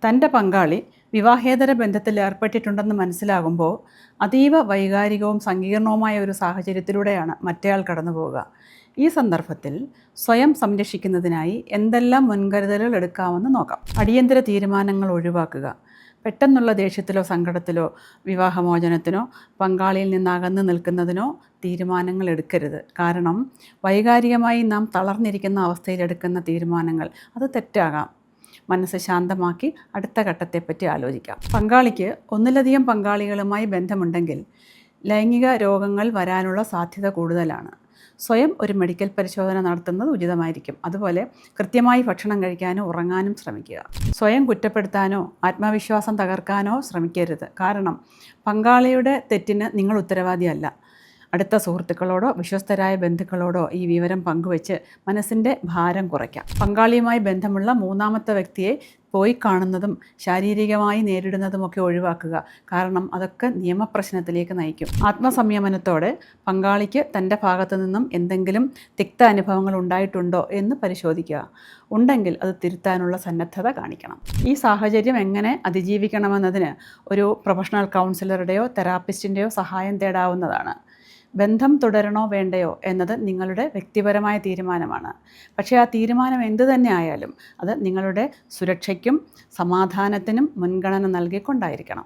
തൻ്റെ പങ്കാളി വിവാഹേതര ബന്ധത്തിൽ ഏർപ്പെട്ടിട്ടുണ്ടെന്ന് മനസ്സിലാകുമ്പോൾ അതീവ വൈകാരികവും സങ്കീർണവുമായ ഒരു സാഹചര്യത്തിലൂടെയാണ് മറ്റേയാൾ കടന്നു പോവുക. ഈ സന്ദർഭത്തിൽ സ്വയം സംരക്ഷിക്കുന്നതിനായി എന്തെല്ലാം മുൻകരുതലുകൾ എടുക്കാമെന്ന് നോക്കാം. അടിയന്തര തീരുമാനങ്ങൾ ഒഴിവാക്കുക. പെട്ടെന്നുള്ള ദേഷ്യത്തിലോ സങ്കടത്തിലോ വിവാഹമോചനത്തിനോ പങ്കാളിയിൽ നിന്ന് അകന്നു നിൽക്കുന്നതിനോ തീരുമാനങ്ങൾ എടുക്കരുത്. കാരണം വൈകാരികമായി നാം തളർന്നിരിക്കുന്ന അവസ്ഥയിൽ എടുക്കുന്ന തീരുമാനങ്ങൾ അത് തെറ്റാകാം. മനസ്സ് ശാന്തമാക്കി അടുത്ത ഘട്ടത്തെപ്പറ്റി ആലോചിക്കാം. പങ്കാളിക്ക് ഒന്നിലധികം പങ്കാളികളുമായി ബന്ധമുണ്ടെങ്കിൽ ലൈംഗിക രോഗങ്ങൾ വരാനുള്ള സാധ്യത കൂടുതലാണ്. സ്വയം ഒരു മെഡിക്കൽ പരിശോധന നടത്തുന്നത് ഉചിതമായിരിക്കും. അതുപോലെ കൃത്യമായി ഭക്ഷണം കഴിക്കാനോ ഉറങ്ങാനും ശ്രമിക്കുക. സ്വയം കുറ്റപ്പെടുത്താനോ ആത്മവിശ്വാസം തകർക്കാനോ ശ്രമിക്കരുത്. കാരണം പങ്കാളിയുടെ തെറ്റിന് നിങ്ങൾ ഉത്തരവാദിയല്ല. അടുത്ത സുഹൃത്തുക്കളോടോ വിശ്വസ്തരായ ബന്ധുക്കളോടോ ഈ വിവരം പങ്കുവെച്ച് മനസ്സിൻ്റെ ഭാരം കുറയ്ക്കാം. പങ്കാളിയുമായി ബന്ധമുള്ള മൂന്നാമത്തെ വ്യക്തിയെ പോയി കാണുന്നതും ശാരീരികമായി നേരിടുന്നതുമൊക്കെ ഒഴിവാക്കുക. കാരണം അതൊക്കെ നിയമപ്രശ്നത്തിലേക്ക് നയിക്കും. ആത്മസംയമനത്തോടെ പങ്കാളിക്ക് തൻ്റെ ഭാഗത്തു നിന്നും എന്തെങ്കിലും തിക്ത അനുഭവങ്ങൾ ഉണ്ടായിട്ടുണ്ടോ എന്ന് പരിശോധിക്കുക. ഉണ്ടെങ്കിൽ അത് തിരുത്താനുള്ള സന്നദ്ധത കാണിക്കണം. ഈ സാഹചര്യം എങ്ങനെ അതിജീവിക്കണമെന്നതിന് ഒരു പ്രൊഫഷണൽ കൗൺസിലറുടെയോ തെറാപ്പിസ്റ്റിൻ്റെയോ സഹായം തേടാവുന്നതാണ്. ബന്ധം തുടരണോ വേണ്ടയോ എന്നത് നിങ്ങളുടെ വ്യക്തിപരമായ തീരുമാനമാണ്. പക്ഷേ ആ തീരുമാനം എന്തു തന്നെ ആയാലും അത് നിങ്ങളുടെ സുരക്ഷയ്ക്കും സമാധാനത്തിനും മുൻഗണന നൽകിക്കൊണ്ടായിരിക്കണം.